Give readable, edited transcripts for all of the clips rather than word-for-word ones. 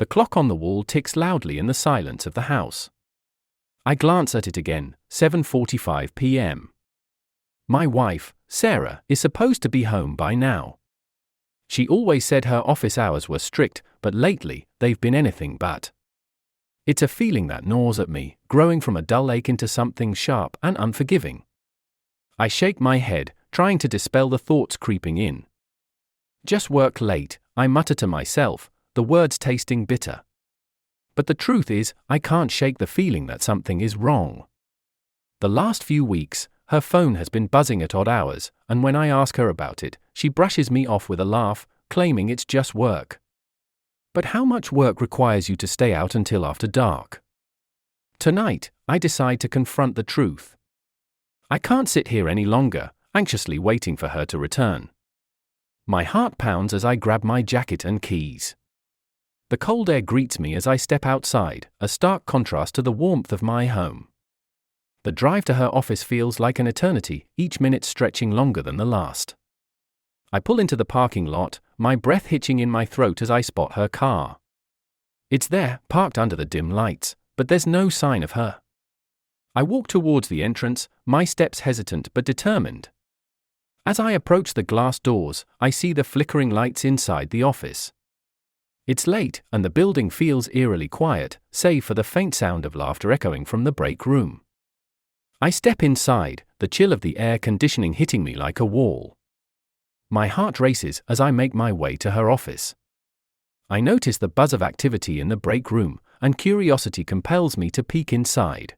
The clock on the wall ticks loudly in the silence of the house. I glance at it again, 7:45 p.m. My wife, Sarah, is supposed to be home by now. She always said her office hours were strict, but lately, they've been anything but. It's a feeling that gnaws at me, growing from a dull ache into something sharp and unforgiving. I shake my head, trying to dispel the thoughts creeping in. Just work late, I mutter to myself, the words tasting bitter. But the truth is, I can't shake the feeling that something is wrong. The last few weeks, her phone has been buzzing at odd hours, and when I ask her about it, she brushes me off with a laugh, claiming it's just work. But how much work requires you to stay out until after dark? Tonight, I decide to confront the truth. I can't sit here any longer, anxiously waiting for her to return. My heart pounds as I grab my jacket and keys. The cold air greets me as I step outside, a stark contrast to the warmth of my home. The drive to her office feels like an eternity, each minute stretching longer than the last. I pull into the parking lot, my breath hitching in my throat as I spot her car. It's there, parked under the dim lights, but there's no sign of her. I walk towards the entrance, my steps hesitant but determined. As I approach the glass doors, I see the flickering lights inside the office. It's late, and the building feels eerily quiet, save for the faint sound of laughter echoing from the break room. I step inside, the chill of the air conditioning hitting me like a wall. My heart races as I make my way to her office. I notice the buzz of activity in the break room, and curiosity compels me to peek inside.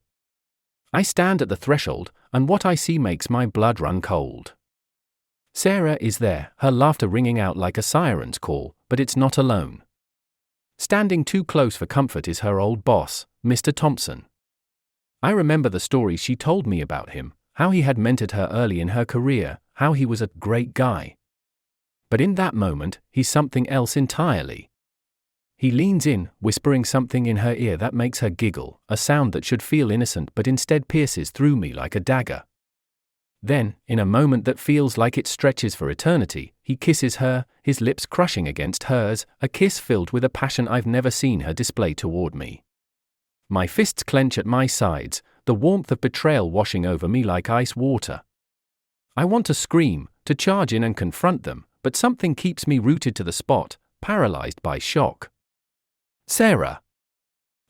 I stand at the threshold, and what I see makes my blood run cold. Sarah is there, her laughter ringing out like a siren's call, but it's not alone. Standing too close for comfort is her old boss, Mr. Thompson. I remember the stories she told me about him, how he had mentored her early in her career, how he was a great guy. But in that moment, he's something else entirely. He leans in, whispering something in her ear that makes her giggle, a sound that should feel innocent but instead pierces through me like a dagger. Then, in a moment that feels like it stretches for eternity, he kisses her, his lips crushing against hers, a kiss filled with a passion I've never seen her display toward me. My fists clench at my sides, the warmth of betrayal washing over me like ice water. I want to scream, to charge in and confront them, but something keeps me rooted to the spot, paralyzed by shock. Sarah!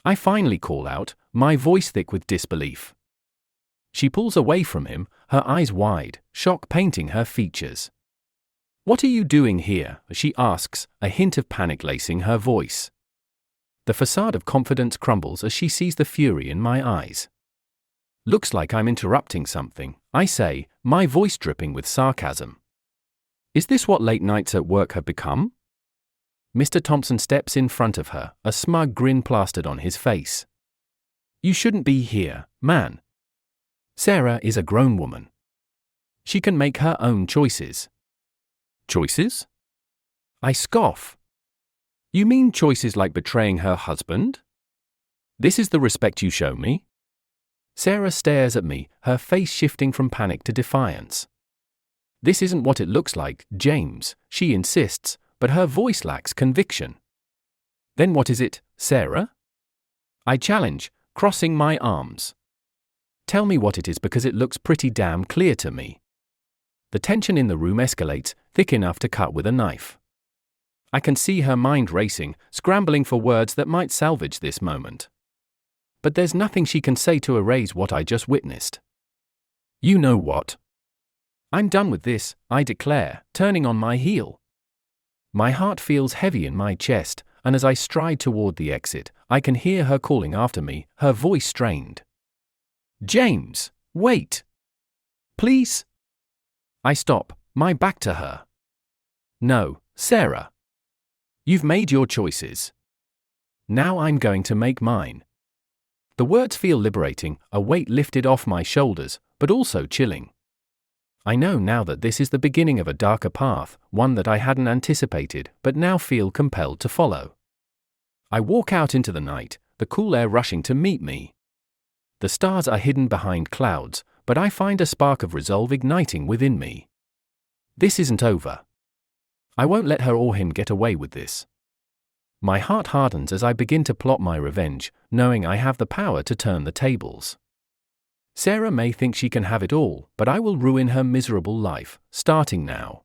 I finally call out, my voice thick with disbelief. She pulls away from him, her eyes wide, shock painting her features. "What are you doing here?" she asks, a hint of panic lacing her voice. The facade of confidence crumbles as she sees the fury in my eyes. "Looks like I'm interrupting something," I say, my voice dripping with sarcasm. "Is this what late nights at work have become?" Mr. Thompson steps in front of her, a smug grin plastered on his face. "You shouldn't be here, man. Sarah is a grown woman. She can make her own choices." "Choices?" I scoff. "You mean choices like betraying her husband? This is the respect you show me?" Sarah stares at me, her face shifting from panic to defiance. "This isn't what it looks like, James," she insists, but her voice lacks conviction. "Then what is it, Sarah?" I challenge, crossing my arms. "Tell me what it is because it looks pretty damn clear to me." The tension in the room escalates, thick enough to cut with a knife. I can see her mind racing, scrambling for words that might salvage this moment. But there's nothing she can say to erase what I just witnessed. "You know what? I'm done with this," I declare, turning on my heel. My heart feels heavy in my chest, and as I stride toward the exit, I can hear her calling after me, her voice strained. "James, wait! Please?" I stop, my back to her. "No, Sarah. You've made your choices. Now I'm going to make mine." The words feel liberating, a weight lifted off my shoulders, but also chilling. I know now that this is the beginning of a darker path, one that I hadn't anticipated, but now feel compelled to follow. I walk out into the night, the cool air rushing to meet me. The stars are hidden behind clouds, but I find a spark of resolve igniting within me. This isn't over. I won't let her or him get away with this. My heart hardens as I begin to plot my revenge, knowing I have the power to turn the tables. Sarah may think she can have it all, but I will ruin her miserable life, starting now.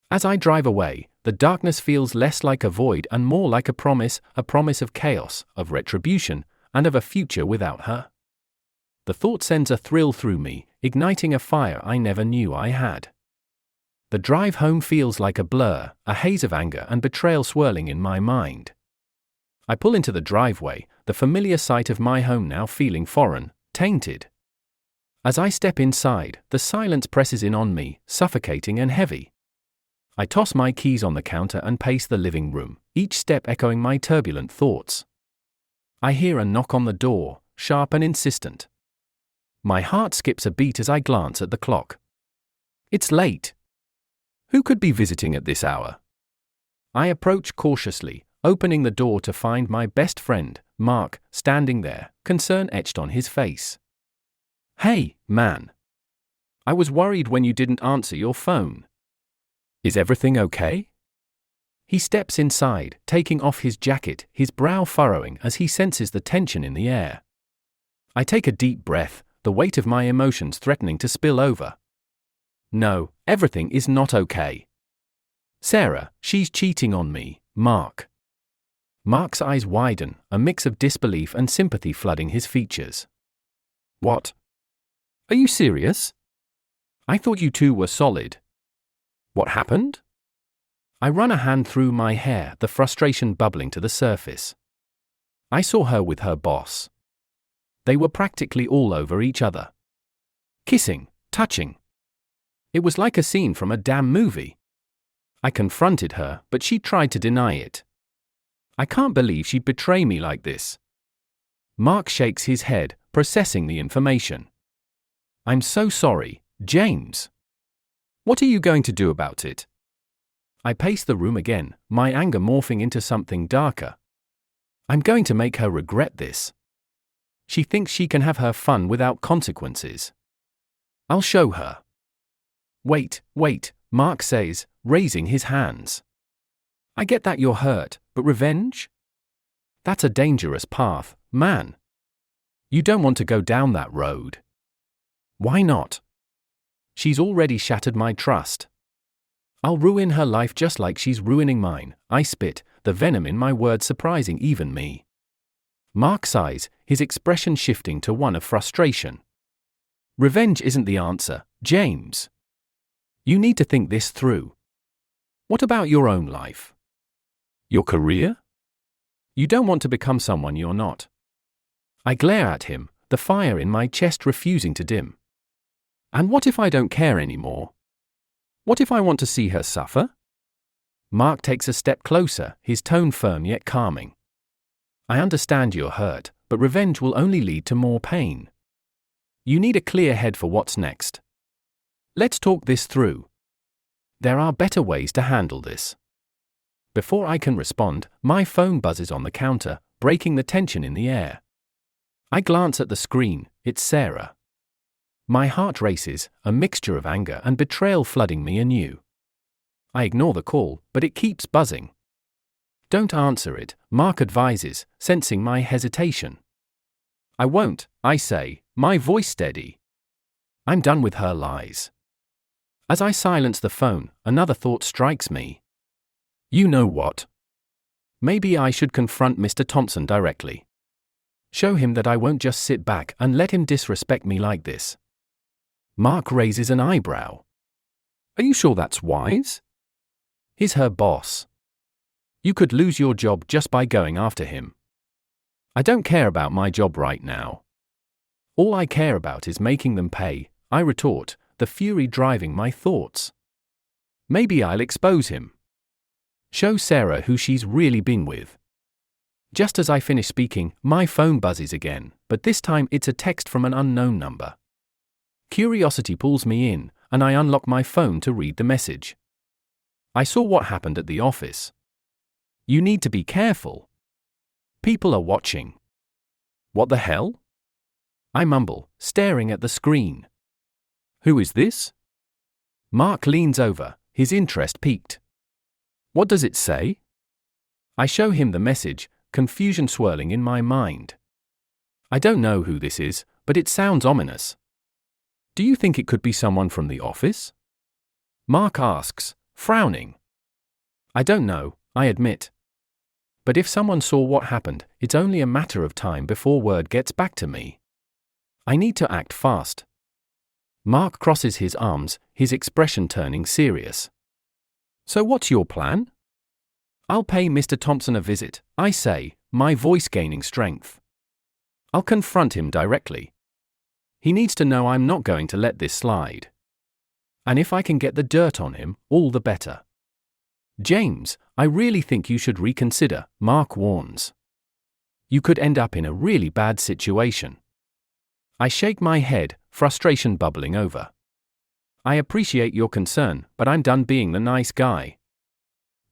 As I drive away, the darkness feels less like a void and more like a promise of chaos, of retribution, and of a future without her. The thought sends a thrill through me, igniting a fire I never knew I had. The drive home feels like a blur, a haze of anger and betrayal swirling in my mind. I pull into the driveway, the familiar sight of my home now feeling foreign, tainted. As I step inside, the silence presses in on me, suffocating and heavy. I toss my keys on the counter and pace the living room, each step echoing my turbulent thoughts. I hear a knock on the door, sharp and insistent. My heart skips a beat as I glance at the clock. It's late. Who could be visiting at this hour? I approach cautiously, opening the door to find my best friend, Mark, standing there, concern etched on his face. Hey, man. I was worried when you didn't answer your phone. Is everything okay? He steps inside, taking off his jacket, his brow furrowing as he senses the tension in the air. I take a deep breath, the weight of my emotions threatening to spill over. No, everything is not okay. Sarah, she's cheating on me, Mark. Mark's eyes widen, a mix of disbelief and sympathy flooding his features. What? Are you serious? I thought you two were solid. What happened? I run a hand through my hair, the frustration bubbling to the surface. I saw her with her boss. They were practically all over each other. Kissing, touching. It was like a scene from a damn movie. I confronted her, but she tried to deny it. I can't believe she'd betray me like this. Mark shakes his head, processing the information. I'm so sorry, James. What are you going to do about it? I pace the room again, my anger morphing into something darker. I'm going to make her regret this. She thinks she can have her fun without consequences. I'll show her. Wait, Mark says, raising his hands. I get that you're hurt, but revenge? That's a dangerous path, man. You don't want to go down that road. Why not? She's already shattered my trust. I'll ruin her life just like she's ruining mine, I spit, the venom in my words surprising even me. Mark sighs, his expression shifting to one of frustration. Revenge isn't the answer, James. You need to think this through. What about your own life? Your career? You don't want to become someone you're not. I glare at him, the fire in my chest refusing to dim. And what if I don't care anymore? What if I want to see her suffer? Mark takes a step closer, his tone firm yet calming. I understand you're hurt, but revenge will only lead to more pain. You need a clear head for what's next. Let's talk this through. There are better ways to handle this. Before I can respond, my phone buzzes on the counter, breaking the tension in the air. I glance at the screen, it's Sarah. My heart races, a mixture of anger and betrayal flooding me anew. I ignore the call, but it keeps buzzing. Don't answer it, Mark advises, sensing my hesitation. I won't, I say, my voice steady. I'm done with her lies. As I silence the phone, another thought strikes me. You know what? Maybe I should confront Mr. Thompson directly. Show him that I won't just sit back and let him disrespect me like this. Mark raises an eyebrow. Are you sure that's wise? He's her boss. You could lose your job just by going after him. I don't care about my job right now. All I care about is making them pay, I retort, the fury driving my thoughts. Maybe I'll expose him. Show Sarah who she's really been with. Just as I finish speaking, my phone buzzes again, but this time it's a text from an unknown number. Curiosity pulls me in, and I unlock my phone to read the message. I saw what happened at the office. You need to be careful. People are watching. What the hell? I mumble, staring at the screen. Who is this? Mark leans over, his interest piqued. What does it say? I show him the message, confusion swirling in my mind. I don't know who this is, but it sounds ominous. Do you think it could be someone from the office? Mark asks, frowning. I don't know, I admit. But if someone saw what happened, it's only a matter of time before word gets back to me. I need to act fast. Mark crosses his arms, his expression turning serious. So what's your plan? I'll pay Mr. Thompson a visit, I say, my voice gaining strength. I'll confront him directly. He needs to know I'm not going to let this slide. And if I can get the dirt on him, all the better. James, I really think you should reconsider, Mark warns. You could end up in a really bad situation. I shake my head, frustration bubbling over. I appreciate your concern, but I'm done being the nice guy.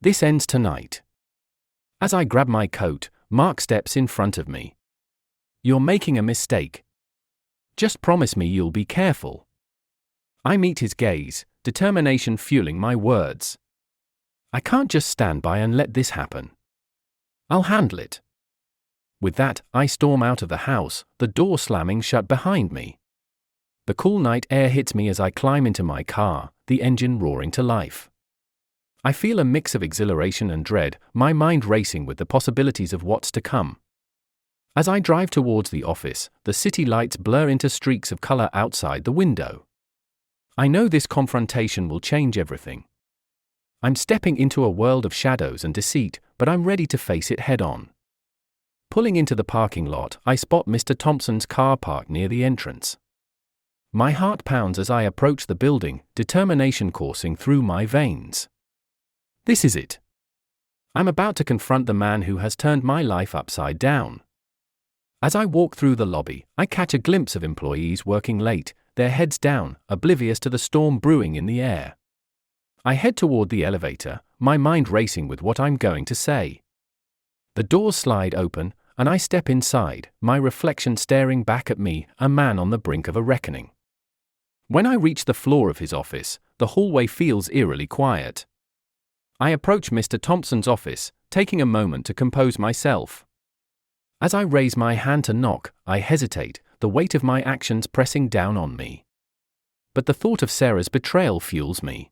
This ends tonight. As I grab my coat, Mark steps in front of me. You're making a mistake. Just promise me you'll be careful. I meet his gaze, determination fueling my words. I can't just stand by and let this happen. I'll handle it. With that, I storm out of the house, the door slamming shut behind me. The cool night air hits me as I climb into my car, the engine roaring to life. I feel a mix of exhilaration and dread, my mind racing with the possibilities of what's to come. As I drive towards the office, the city lights blur into streaks of color outside the window. I know this confrontation will change everything. I'm stepping into a world of shadows and deceit, but I'm ready to face it head on. Pulling into the parking lot, I spot Mr. Thompson's car parked near the entrance. My heart pounds as I approach the building, determination coursing through my veins. This is it. I'm about to confront the man who has turned my life upside down. As I walk through the lobby, I catch a glimpse of employees working late, their heads down, oblivious to the storm brewing in the air. I head toward the elevator, my mind racing with what I'm going to say. The doors slide open, and I step inside, my reflection staring back at me, a man on the brink of a reckoning. When I reach the floor of his office, the hallway feels eerily quiet. I approach Mr. Thompson's office, taking a moment to compose myself. As I raise my hand to knock, I hesitate, the weight of my actions pressing down on me. But the thought of Sarah's betrayal fuels me.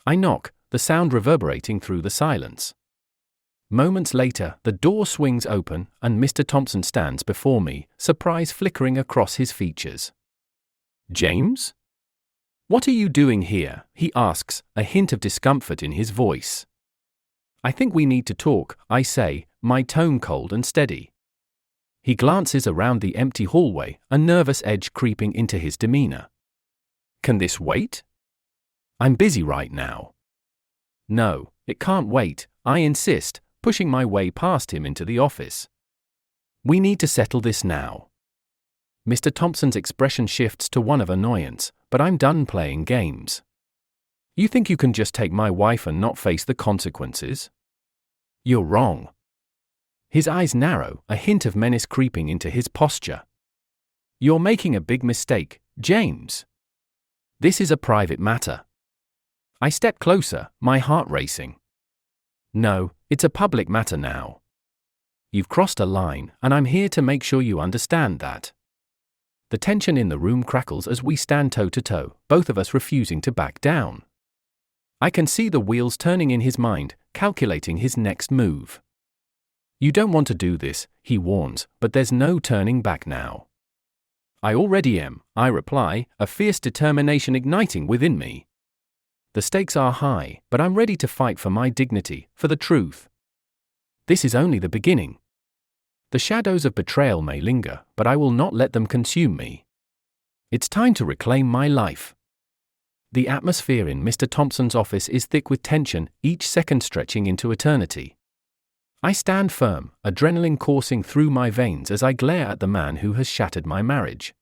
I knock, the sound reverberating through the silence. Moments later, the door swings open, and Mr. Thompson stands before me, surprise flickering across his features. James? What are you doing here? He asks, a hint of discomfort in his voice. I think we need to talk, I say, my tone cold and steady. He glances around the empty hallway, a nervous edge creeping into his demeanor. Can this wait? I'm busy right now. No, it can't wait, I insist, pushing my way past him into the office. We need to settle this now. Mr. Thompson's expression shifts to one of annoyance, but I'm done playing games. You think you can just take my wife and not face the consequences? You're wrong. His eyes narrow, a hint of menace creeping into his posture. You're making a big mistake, James. This is a private matter. I step closer, my heart racing. No, it's a public matter now. You've crossed a line, and I'm here to make sure you understand that. The tension in the room crackles as we stand toe to toe, both of us refusing to back down. I can see the wheels turning in his mind, calculating his next move. You don't want to do this, he warns, but there's no turning back now. I already am, I reply, a fierce determination igniting within me. The stakes are high, but I'm ready to fight for my dignity, for the truth. This is only the beginning. The shadows of betrayal may linger, but I will not let them consume me. It's time to reclaim my life. The atmosphere in Mr. Thompson's office is thick with tension, each second stretching into eternity. I stand firm, adrenaline coursing through my veins as I glare at the man who has shattered my marriage.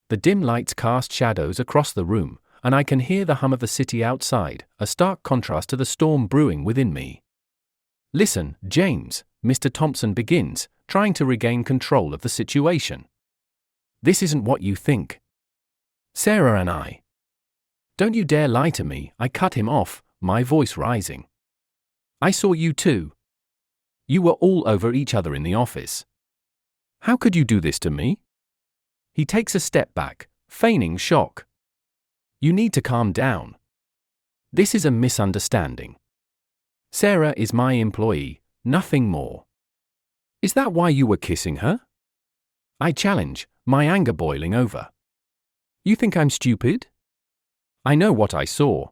The dim lights cast shadows across the room, and I can hear the hum of the city outside, a stark contrast to the storm brewing within me. Listen, James, Mr. Thompson begins, trying to regain control of the situation. This isn't what you think. Sarah and I. Don't you dare lie to me, I cut him off, my voice rising. I saw you too. You were all over each other in the office. How could you do this to me? He takes a step back, feigning shock. You need to calm down. This is a misunderstanding. Sarah is my employee, nothing more. Is that why you were kissing her? I challenge, my anger boiling over. You think I'm stupid? I know what I saw.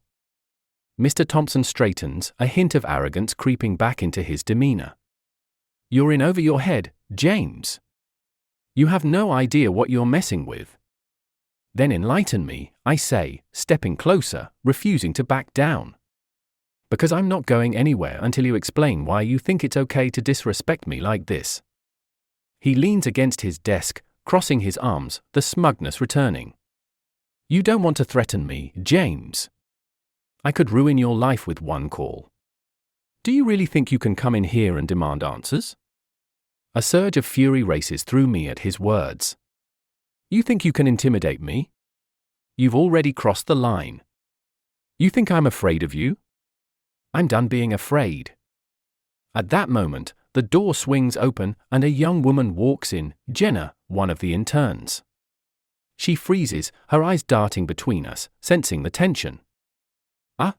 Mr. Thompson straightens, a hint of arrogance creeping back into his demeanor. You're in over your head, James. You have no idea what you're messing with. Then enlighten me, I say, stepping closer, refusing to back down. Because I'm not going anywhere until you explain why you think it's okay to disrespect me like this. He leans against his desk, crossing his arms, the smugness returning. You don't want to threaten me, James. I could ruin your life with one call. Do you really think you can come in here and demand answers? A surge of fury races through me at his words. You think you can intimidate me? You've already crossed the line. You think I'm afraid of you? I'm done being afraid. At that moment, the door swings open and a young woman walks in, Jenna, one of the interns. She freezes, her eyes darting between us, sensing the tension.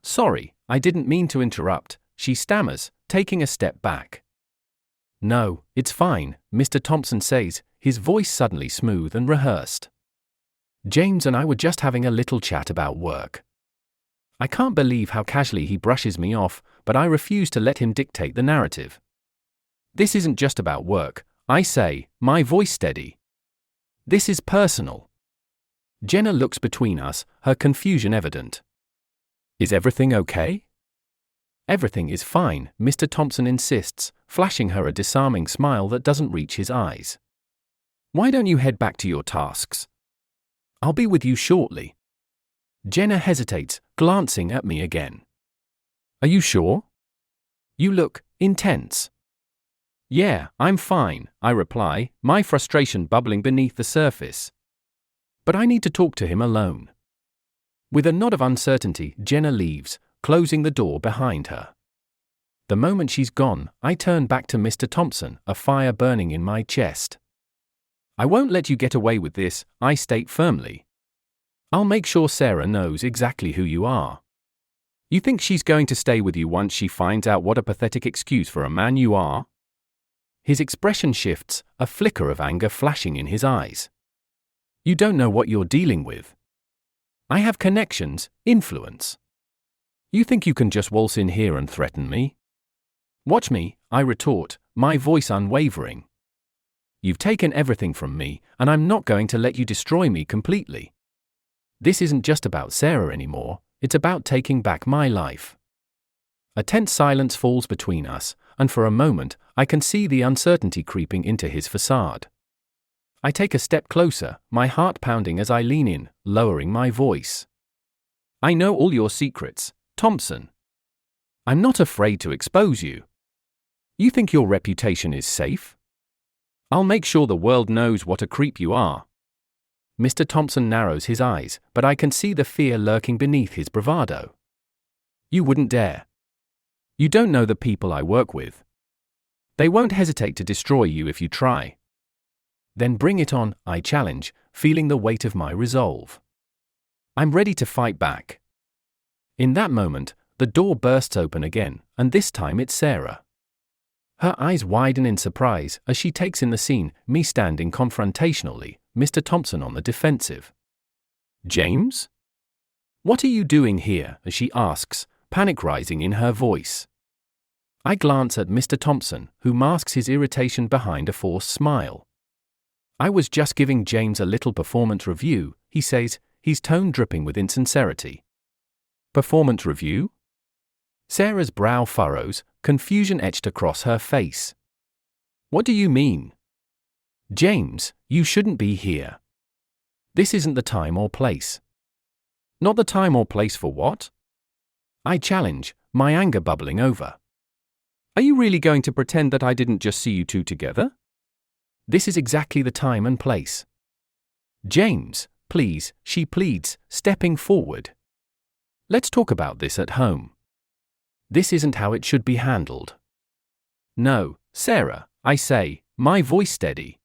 Sorry, I didn't mean to interrupt, she stammers, taking a step back. No, it's fine, Mr. Thompson says, his voice suddenly smooth and rehearsed. James and I were just having a little chat about work. I can't believe how casually he brushes me off, but I refuse to let him dictate the narrative. This isn't just about work, I say, my voice steady. This is personal. Jenna looks between us, her confusion evident. Is everything okay? Everything is fine, Mr. Thompson insists, flashing her a disarming smile that doesn't reach his eyes. Why don't you head back to your tasks? I'll be with you shortly. Jenna hesitates, glancing at me again. Are you sure? You look intense. Yeah, I'm fine, I reply, my frustration bubbling beneath the surface. But I need to talk to him alone. With a nod of uncertainty, Jenna leaves, closing the door behind her. The moment she's gone, I turn back to Mr. Thompson, a fire burning in my chest. I won't let you get away with this, I state firmly. I'll make sure Sarah knows exactly who you are. You think she's going to stay with you once she finds out what a pathetic excuse for a man you are? His expression shifts, a flicker of anger flashing in his eyes. You don't know what you're dealing with. I have connections, influence. You think you can just waltz in here and threaten me? Watch me, I retort, my voice unwavering. You've taken everything from me, and I'm not going to let you destroy me completely. This isn't just about Sarah anymore, it's about taking back my life. A tense silence falls between us, and for a moment, I can see the uncertainty creeping into his facade. I take a step closer, my heart pounding as I lean in, lowering my voice. I know all your secrets, Thompson. I'm not afraid to expose you. You think your reputation is safe? I'll make sure the world knows what a creep you are. Mr. Thompson narrows his eyes, but I can see the fear lurking beneath his bravado. You wouldn't dare. You don't know the people I work with. They won't hesitate to destroy you if you try. Then bring it on, I challenge, feeling the weight of my resolve. I'm ready to fight back. In that moment, the door bursts open again, and this time it's Sarah. Her eyes widen in surprise as she takes in the scene, me standing confrontationally, Mr. Thompson on the defensive. James? What are you doing here? As she asks, panic rising in her voice. I glance at Mr. Thompson, who masks his irritation behind a forced smile. I was just giving James a little performance review, he says, his tone dripping with insincerity. Performance review? Sarah's brow furrows, confusion etched across her face. What do you mean? James, you shouldn't be here. This isn't the time or place. Not the time or place for what? I challenge, my anger bubbling over. Are you really going to pretend that I didn't just see you two together? This is exactly the time and place. James, please, she pleads, stepping forward. Let's talk about this at home. This isn't how it should be handled. No, Sarah, I say, my voice steady.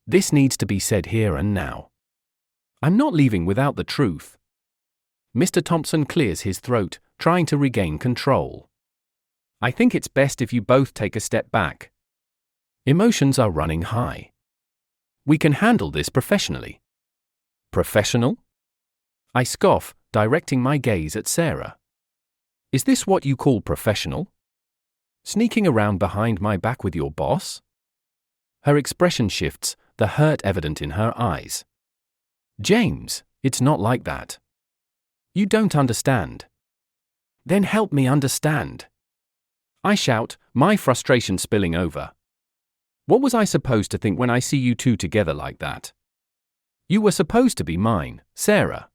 This needs to be said here and now. I'm not leaving without the truth. Mr. Thompson clears his throat, trying to regain control. I think it's best if you both take a step back. Emotions are running high. We can handle this professionally. Professional? I scoff, directing my gaze at Sarah. Is this what you call professional? Sneaking around behind my back with your boss? Her expression shifts, the hurt evident in her eyes. James, it's not like that. You don't understand. Then help me understand. I shout, my frustration spilling over. What was I supposed to think when I see you two together like that? You were supposed to be mine, Sarah.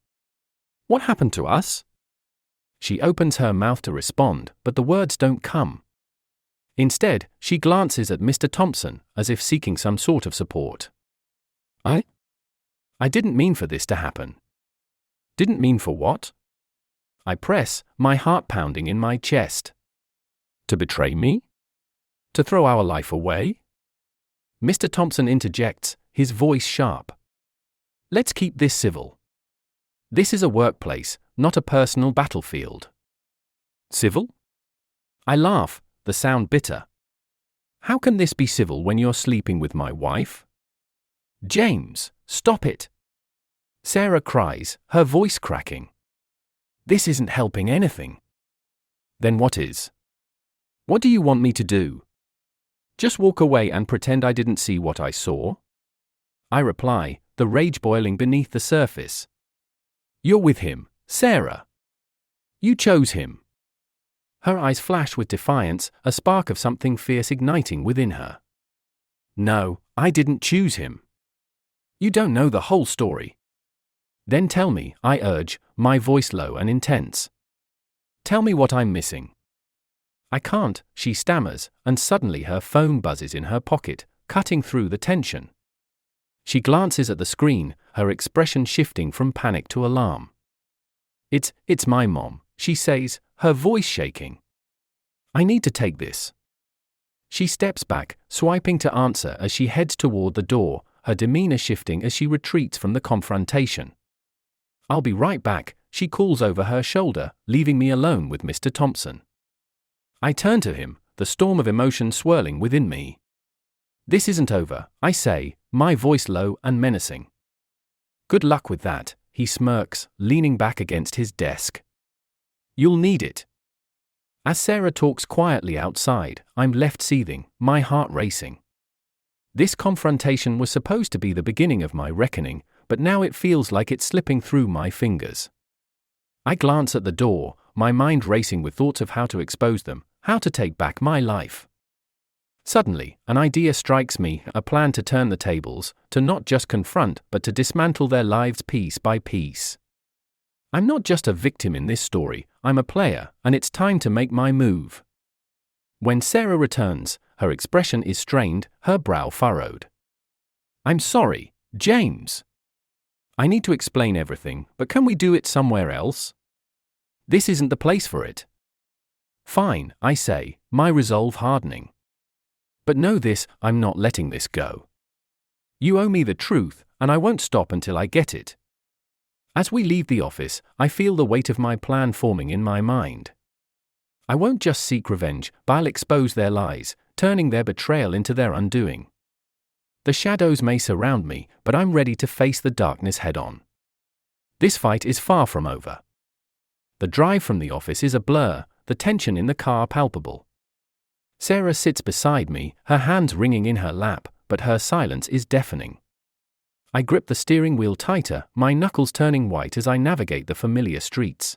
What happened to us? She opens her mouth to respond, but the words don't come. Instead, she glances at Mr. Thompson, as if seeking some sort of support. I didn't mean for this to happen. Didn't mean for what? I press, my heart pounding in my chest. To betray me? To throw our life away? Mr. Thompson interjects, his voice sharp. Let's keep this civil. This is a workplace, not a personal battlefield. Civil? I laugh, the sound bitter. How can this be civil when you're sleeping with my wife? James, stop it! Sarah cries, her voice cracking. This isn't helping anything. Then what is? What do you want me to do? Just walk away and pretend I didn't see what I saw? I reply, the rage boiling beneath the surface. You're with him, Sarah. You chose him. Her eyes flash with defiance, a spark of something fierce igniting within her. No, I didn't choose him. You don't know the whole story. Then tell me, I urge, my voice low and intense. Tell me what I'm missing. I can't, she stammers, and suddenly her phone buzzes in her pocket, cutting through the tension. She glances at the screen, her expression shifting from panic to alarm. It's my mom, she says, her voice shaking. I need to take this. She steps back, swiping to answer as she heads toward the door, her demeanor shifting as she retreats from the confrontation. I'll be right back, she calls over her shoulder, leaving me alone with Mr. Thompson. I turn to him, the storm of emotion swirling within me. This isn't over, I say, my voice low and menacing. Good luck with that, he smirks, leaning back against his desk. You'll need it. As Sarah talks quietly outside, I'm left seething, my heart racing. This confrontation was supposed to be the beginning of my reckoning, but now it feels like it's slipping through my fingers. I glance at the door, my mind racing with thoughts of how to expose them, how to take back my life. Suddenly, an idea strikes me, a plan to turn the tables, to not just confront but to dismantle their lives piece by piece. I'm not just a victim in this story, I'm a player, and it's time to make my move. When Sarah returns, her expression is strained, her brow furrowed. I'm sorry, James. I need to explain everything, but can we do it somewhere else? This isn't the place for it. Fine, I say, my resolve hardening. But know this, I'm not letting this go. You owe me the truth, and I won't stop until I get it. As we leave the office, I feel the weight of my plan forming in my mind. I won't just seek revenge, but I'll expose their lies, turning their betrayal into their undoing. The shadows may surround me, but I'm ready to face the darkness head-on. This fight is far from over. The drive from the office is a blur, the tension in the car palpable. Sarah sits beside me, her hands ringing in her lap, but her silence is deafening. I grip the steering wheel tighter, my knuckles turning white as I navigate the familiar streets.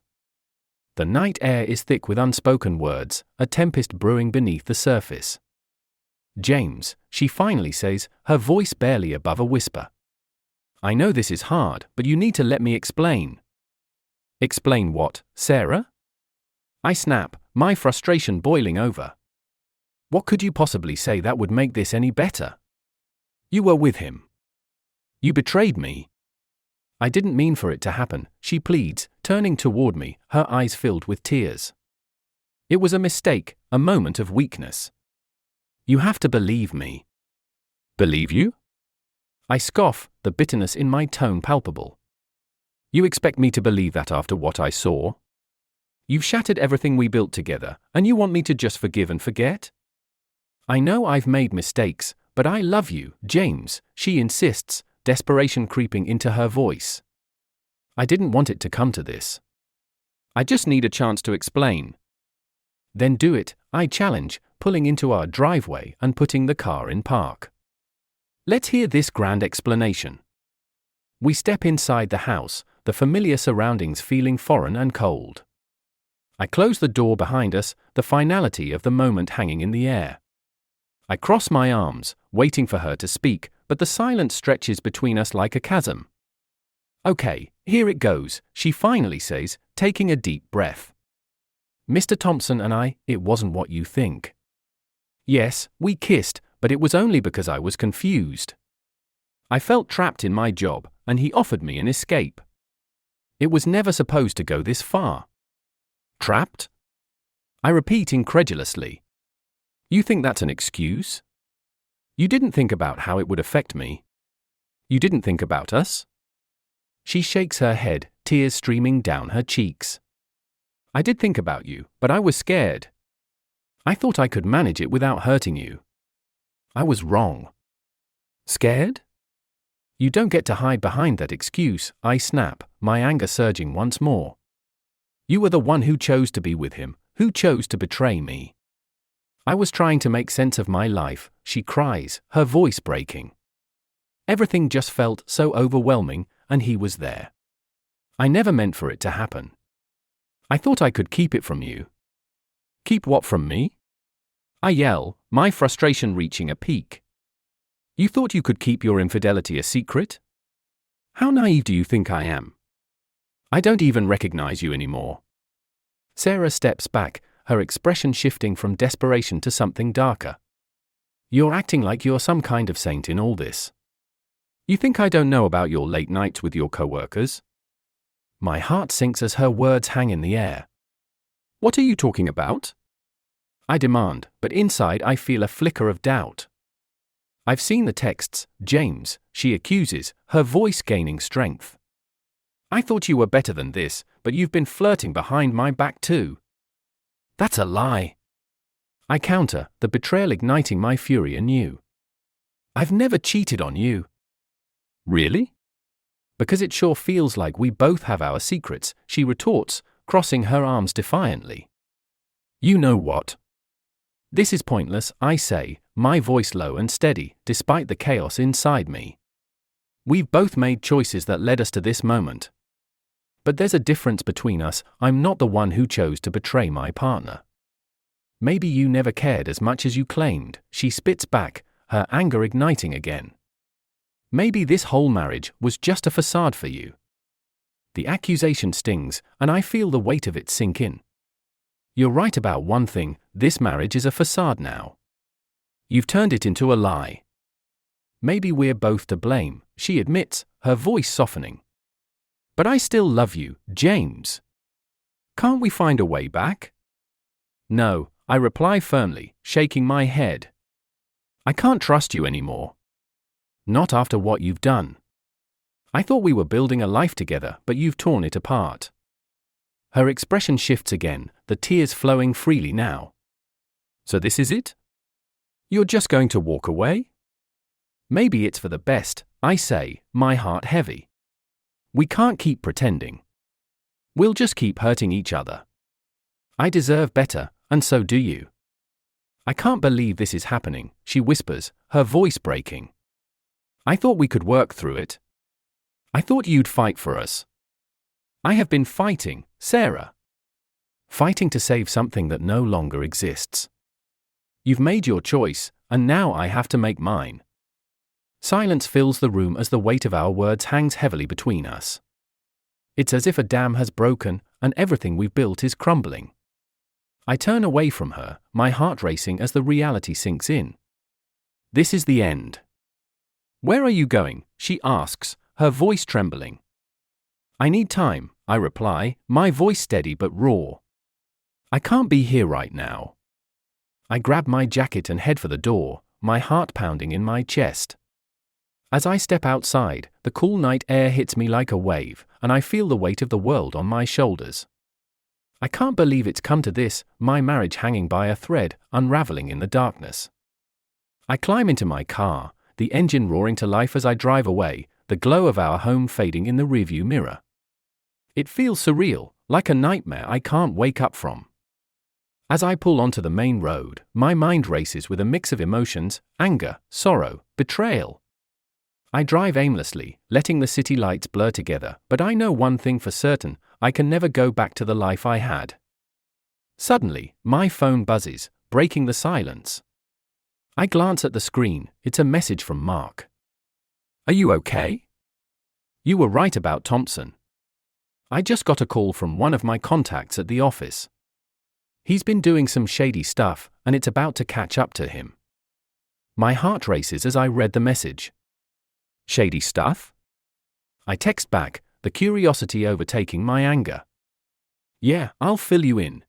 The night air is thick with unspoken words, a tempest brewing beneath the surface. James, she finally says, her voice barely above a whisper. I know this is hard, but you need to let me explain. Explain what, Sarah? I snap, my frustration boiling over. What could you possibly say that would make this any better? You were with him. You betrayed me. I didn't mean for it to happen, she pleads, turning toward me, her eyes filled with tears. It was a mistake, a moment of weakness. You have to believe me. Believe you? I scoff, the bitterness in my tone palpable. You expect me to believe that after what I saw? You've shattered everything we built together, and you want me to just forgive and forget? I know I've made mistakes, but I love you, James, she insists, desperation creeping into her voice. I didn't want it to come to this. I just need a chance to explain. Then do it, I challenge, pulling into our driveway and putting the car in park. Let's hear this grand explanation. We step inside the house, the familiar surroundings feeling foreign and cold. I close the door behind us, the finality of the moment hanging in the air. I cross my arms, waiting for her to speak, but the silence stretches between us like a chasm. Okay, here it goes, she finally says, taking a deep breath. Mr. Thompson and I, it wasn't what you think. Yes, we kissed, but it was only because I was confused. I felt trapped in my job, and he offered me an escape. It was never supposed to go this far. Trapped? I repeat incredulously. You think that's an excuse? You didn't think about how it would affect me. You didn't think about us? She shakes her head, tears streaming down her cheeks. I did think about you, but I was scared. I thought I could manage it without hurting you. I was wrong. Scared? You don't get to hide behind that excuse, I snap, my anger surging once more. You were the one who chose to be with him, who chose to betray me. I was trying to make sense of my life, she cries, her voice breaking. Everything just felt so overwhelming, and he was there. I never meant for it to happen. I thought I could keep it from you. Keep what from me? I yell, my frustration reaching a peak. You thought you could keep your infidelity a secret? How naive do you think I am? I don't even recognize you anymore. Sarah steps back, her expression shifting from desperation to something darker. You're acting like you're some kind of saint in all this. You think I don't know about your late nights with your coworkers? My heart sinks as her words hang in the air. What are you talking about? I demand, but inside I feel a flicker of doubt. I've seen the texts, James, she accuses, her voice gaining strength. I thought you were better than this, but you've been flirting behind my back too. That's a lie. I counter, the betrayal igniting my fury anew. I've never cheated on you. Really? Because it sure feels like we both have our secrets, she retorts, crossing her arms defiantly. You know what? This is pointless, I say, my voice low and steady, despite the chaos inside me. We've both made choices that led us to this moment. But there's a difference between us, I'm not the one who chose to betray my partner. Maybe you never cared as much as you claimed, she spits back, her anger igniting again. Maybe this whole marriage was just a facade for you. The accusation stings, and I feel the weight of it sink in. You're right about one thing, this marriage is a facade now. You've turned it into a lie. Maybe we're both to blame, she admits, her voice softening. But I still love you, James. Can't we find a way back? No, I reply firmly, shaking my head. I can't trust you anymore. Not after what you've done. I thought we were building a life together, but you've torn it apart. Her expression shifts again, the tears flowing freely now. So this is it? You're just going to walk away? Maybe it's for the best, I say, my heart heavy. We can't keep pretending. We'll just keep hurting each other. I deserve better, and so do you. I can't believe this is happening, she whispers, her voice breaking. I thought we could work through it. I thought you'd fight for us. I have been fighting, Sarah. Fighting to save something that no longer exists. You've made your choice, and now I have to make mine. Silence fills the room as the weight of our words hangs heavily between us. It's as if a dam has broken, and everything we've built is crumbling. I turn away from her, my heart racing as the reality sinks in. This is the end. Where are you going? She asks, her voice trembling. I need time, I reply, my voice steady but raw. I can't be here right now. I grab my jacket and head for the door, my heart pounding in my chest. As I step outside, the cool night air hits me like a wave, and I feel the weight of the world on my shoulders. I can't believe it's come to this, my marriage hanging by a thread, unraveling in the darkness. I climb into my car, the engine roaring to life as I drive away, the glow of our home fading in the rearview mirror. It feels surreal, like a nightmare I can't wake up from. As I pull onto the main road, my mind races with a mix of emotions: anger, sorrow, betrayal. I drive aimlessly, letting the city lights blur together, but I know one thing for certain: I can never go back to the life I had. Suddenly, my phone buzzes, breaking the silence. I glance at the screen. It's a message from Mark. "Are you okay? You were right about Thompson. I just got a call from one of my contacts at the office. He's been doing some shady stuff, and it's about to catch up to him." My heart races as I read the message. Shady stuff? I text back, the curiosity overtaking my anger. "Yeah, I'll fill you in.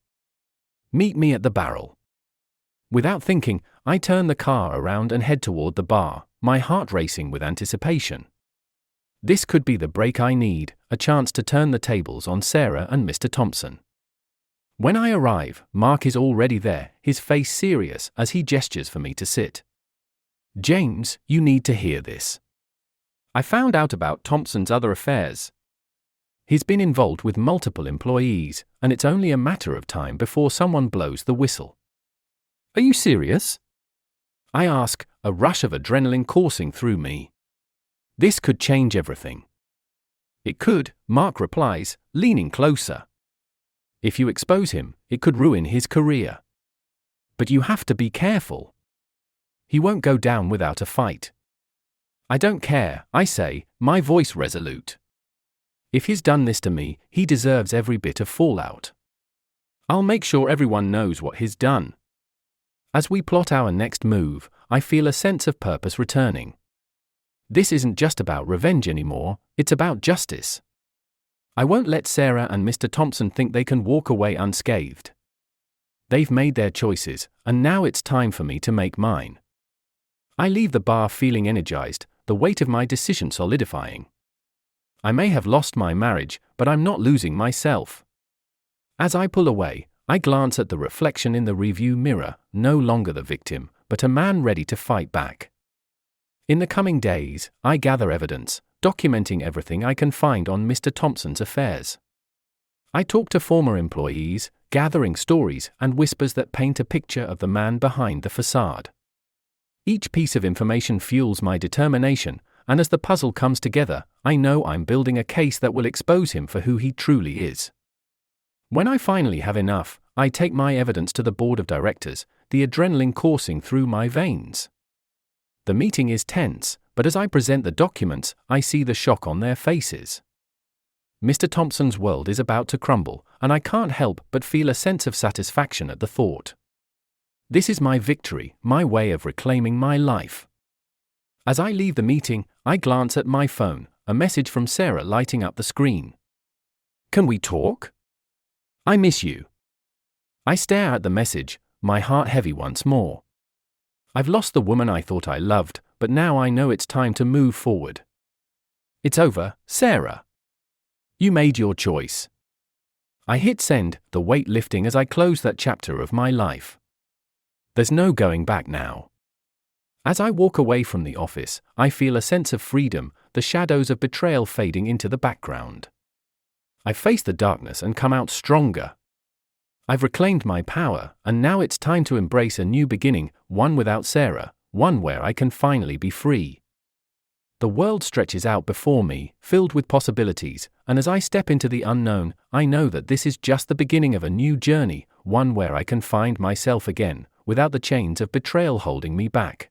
Meet me at the Barrel." Without thinking, I turn the car around and head toward the bar, my heart racing with anticipation. This could be the break I need, a chance to turn the tables on Sarah and Mr. Thompson. When I arrive, Mark is already there, his face serious as he gestures for me to sit. "James, you need to hear this. I found out about Thompson's other affairs. He's been involved with multiple employees, and it's only a matter of time before someone blows the whistle." "Are you serious?" I ask, a rush of adrenaline coursing through me. "This could change everything." "It could," Mark replies, leaning closer. "If you expose him, it could ruin his career. But you have to be careful. He won't go down without a fight." "I don't care," I say, my voice resolute. "If he's done this to me, he deserves every bit of fallout. I'll make sure everyone knows what he's done." As we plot our next move, I feel a sense of purpose returning. This isn't just about revenge anymore, it's about justice. I won't let Sarah and Mr. Thompson think they can walk away unscathed. They've made their choices, and now it's time for me to make mine. I leave the bar feeling energized, the weight of my decision solidifying. I may have lost my marriage, but I'm not losing myself. As I pull away, I glance at the reflection in the rearview mirror, no longer the victim, but a man ready to fight back. In the coming days, I gather evidence, documenting everything I can find on Mr. Thompson's affairs. I talk to former employees, gathering stories and whispers that paint a picture of the man behind the facade. Each piece of information fuels my determination, and as the puzzle comes together, I know I'm building a case that will expose him for who he truly is. When I finally have enough, I take my evidence to the board of directors, the adrenaline coursing through my veins. The meeting is tense, but as I present the documents, I see the shock on their faces. Mr. Thompson's world is about to crumble, and I can't help but feel a sense of satisfaction at the thought. This is my victory, my way of reclaiming my life. As I leave the meeting, I glance at my phone, a message from Sarah lighting up the screen. "Can we talk? I miss you." I stare at the message, my heart heavy once more. I've lost the woman I thought I loved, but now I know it's time to move forward. "It's over, Sarah. You made your choice." I hit send, the weight lifting as I close that chapter of my life. There's no going back now. As I walk away from the office, I feel a sense of freedom, the shadows of betrayal fading into the background. I face the darkness and come out stronger. I've reclaimed my power, and now it's time to embrace a new beginning, one without Sarah, one where I can finally be free. The world stretches out before me, filled with possibilities, and as I step into the unknown, I know that this is just the beginning of a new journey, one where I can find myself again, without the chains of betrayal holding me back.